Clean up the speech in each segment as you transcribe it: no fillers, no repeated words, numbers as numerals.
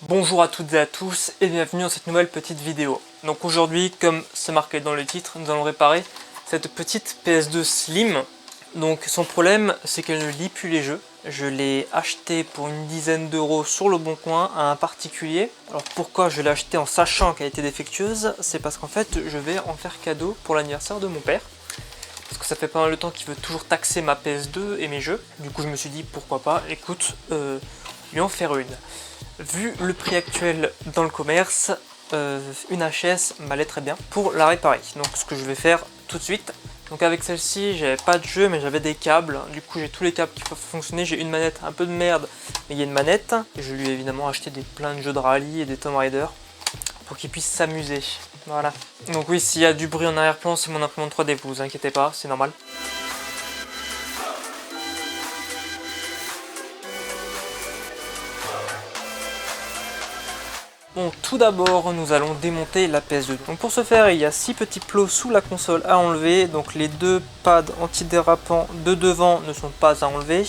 Bonjour à toutes et à tous et bienvenue dans cette nouvelle petite vidéo. Donc aujourd'hui, comme c'est marqué dans le titre, nous allons réparer cette petite PS2 Slim. Donc son problème, c'est qu'elle ne lit plus les jeux. Je l'ai acheté pour une dizaine d'euros sur le bon coin à un particulier. Alors pourquoi je l'ai acheté en sachant qu'elle était défectueuse? C'est parce qu'en fait, je vais en faire cadeau pour l'anniversaire de mon père. Parce que ça fait pas mal de temps qu'il veut toujours taxer ma PS2 et mes jeux. Du coup, je me suis dit pourquoi pas, écoute, lui en faire une. Vu le prix actuel dans le commerce, une HS m'allait très bien pour la réparer. Donc ce que je vais faire tout de suite. Donc avec celle-ci, j'avais pas de jeu mais j'avais des câbles. Du coup j'ai tous les câbles qui peuvent fonctionner. J'ai une manette, un peu de merde, mais il y a une manette. Et je lui ai évidemment acheté plein de jeux de rallye et des Tomb Raider pour qu'il puisse s'amuser. Voilà. Donc oui, s'il y a du bruit en arrière-plan, c'est mon imprimante 3D, vous inquiétez pas, c'est normal. Bon, tout d'abord, nous allons démonter la PS2. Donc pour ce faire, il y a 6 petits plots sous la console à enlever. Donc les deux pads antidérapants de devant ne sont pas à enlever.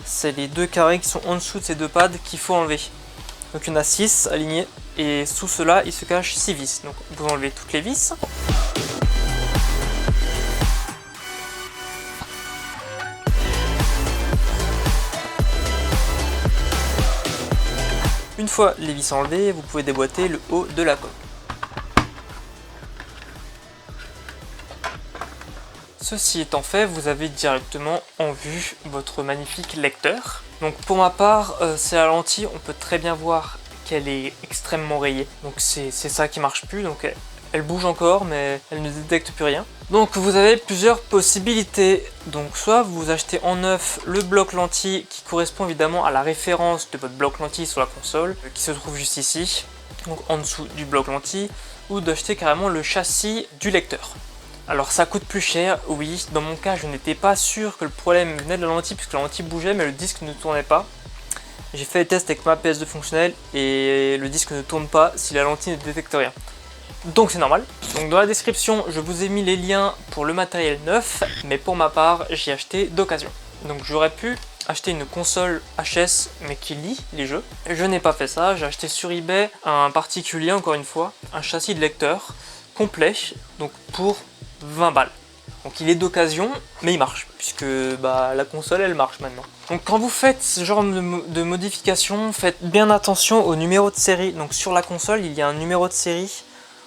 C'est les deux carrés qui sont en dessous de ces deux pads qu'il faut enlever. Donc il y en a 6 alignés. Et sous cela, il se cache 6 vis. Donc vous enlevez toutes les vis. Une fois les vis enlevées, vous pouvez déboîter le haut de la coque. Ceci étant fait, vous avez directement en vue votre magnifique lecteur. Donc pour ma part, c'est la lentille, on peut très bien voir qu'elle est extrêmement rayée. Donc c'est ça qui marche plus, donc elle bouge encore mais elle ne détecte plus rien. Donc vous avez plusieurs possibilités. Donc soit vous achetez en neuf le bloc lentille qui correspond évidemment à la référence de votre bloc lentille sur la console, qui se trouve juste ici, donc en dessous du bloc lentille, ou d'acheter carrément le châssis du lecteur. Alors ça coûte plus cher, oui. Dans mon cas, je n'étais pas sûr que le problème venait de la lentille puisque la lentille bougeait mais le disque ne tournait pas. J'ai fait les tests avec ma PS2 fonctionnelle et le disque ne tourne pas si la lentille ne détecte rien. Donc c'est normal. Donc dans la description, je vous ai mis les liens pour le matériel neuf, mais pour ma part, j'ai acheté d'occasion. Donc j'aurais pu acheter une console HS mais qui lit les jeux. Je n'ai pas fait ça, j'ai acheté sur eBay un particulier, encore une fois, un châssis de lecteur complet, donc pour 20 balles. Donc il est d'occasion, mais il marche, puisque la console elle marche maintenant. Donc quand vous faites ce genre de modification, faites bien attention au numéro de série. Donc sur la console, il y a un numéro de série.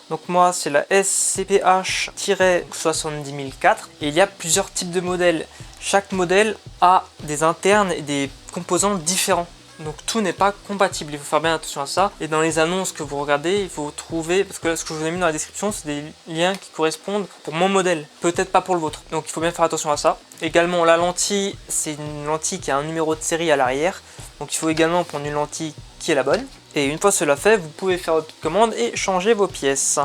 Donc moi c'est la SCPH-70004 et il y a plusieurs types de modèles. Chaque modèle a des internes et des composants différents. Donc tout n'est pas compatible, il faut faire bien attention à ça. Et dans les annonces que vous regardez, il faut trouver, parce que là, ce que je vous ai mis dans la description, c'est des liens qui correspondent pour mon modèle, peut-être pas pour le vôtre. Donc il faut bien faire attention à ça. Également la lentille, c'est une lentille qui a un numéro de série à l'arrière. Donc il faut également prendre une lentille qui est la bonne. Et une fois cela fait, vous pouvez faire votre commande et changer vos pièces.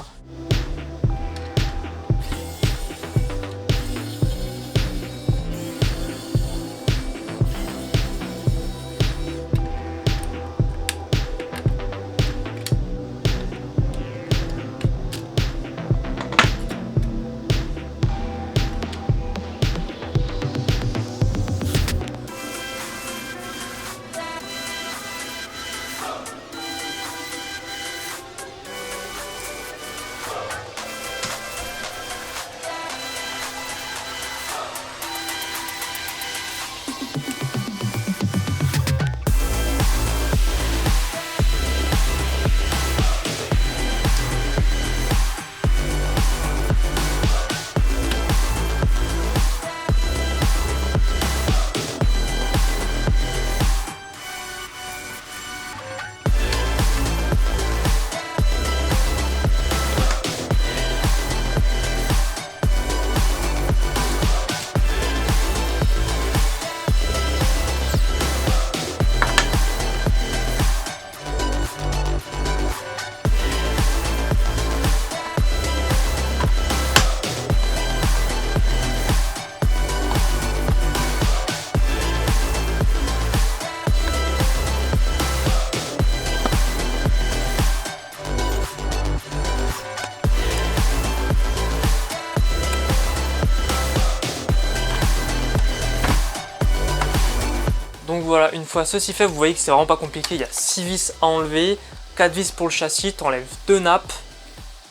voilà, une fois ceci fait, vous voyez que c'est vraiment pas compliqué. Il y a 6 vis à enlever, 4 vis pour le châssis, tu enlèves 2 nappes,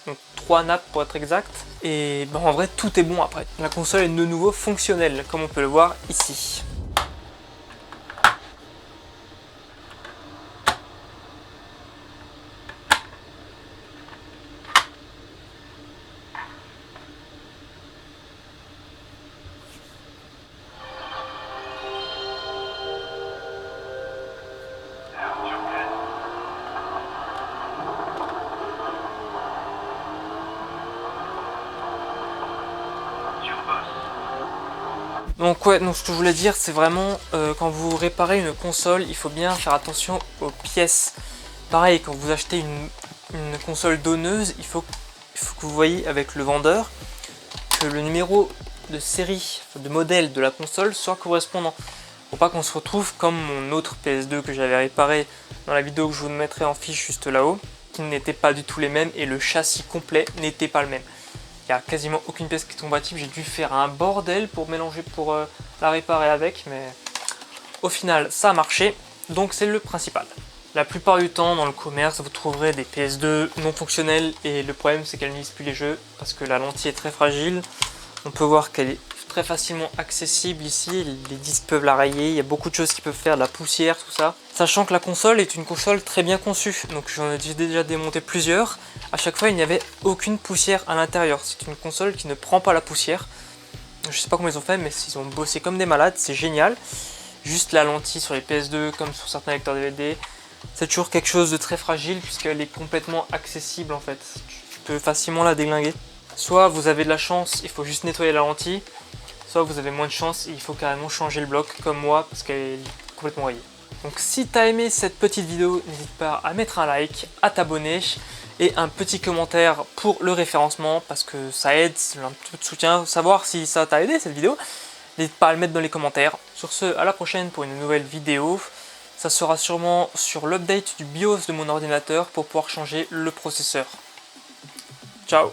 donc 3 nappes pour être exact. Et ben, en vrai, tout est bon après. La console est de nouveau fonctionnelle, comme on peut le voir ici. Donc ouais, donc ce que je voulais dire, c'est vraiment quand vous réparez une console, il faut bien faire attention aux pièces. Pareil, quand vous achetez une console donneuse, il faut que vous voyez avec le vendeur que le numéro de série, de modèle de la console soit correspondant. Pour pas qu'on se retrouve comme mon autre PS2 que j'avais réparé dans la vidéo que je vous mettrai en fiche juste là-haut, qui n'étaient pas du tout les mêmes et le châssis complet n'était pas le même. Il n'y a quasiment aucune pièce qui est compatible, j'ai dû faire un bordel pour mélanger, pour la réparer avec, mais au final ça a marché, donc c'est le principal. La plupart du temps dans le commerce vous trouverez des PS2 non fonctionnelles et le problème c'est qu'elles ne lisent plus les jeux parce que la lentille est très fragile. On peut voir qu'elle est très facilement accessible ici, les disques peuvent la rayer, il y a beaucoup de choses qui peuvent faire, de la poussière, tout ça. Sachant que la console est une console très bien conçue, donc j'en ai déjà démonté plusieurs. À chaque fois il n'y avait aucune poussière à l'intérieur, c'est une console qui ne prend pas la poussière. Je sais pas comment ils ont fait, mais ils ont bossé comme des malades, c'est génial. Juste la lentille sur les PS2 comme sur certains lecteurs DVD, c'est toujours quelque chose de très fragile puisqu'elle est complètement accessible en fait. Tu peux facilement la déglinguer. Soit vous avez de la chance, il faut juste nettoyer la lentille, soit vous avez moins de chance et il faut carrément changer le bloc comme moi parce qu'elle est complètement rayée. Donc si tu as aimé cette petite vidéo, n'hésite pas à mettre un like, à t'abonner et un petit commentaire pour le référencement parce que ça aide, c'est un petit peu de soutien, savoir si ça t'a aidé cette vidéo. N'hésite pas à le mettre dans les commentaires. Sur ce, à la prochaine pour une nouvelle vidéo. Ça sera sûrement sur l'update du BIOS de mon ordinateur pour pouvoir changer le processeur. Ciao!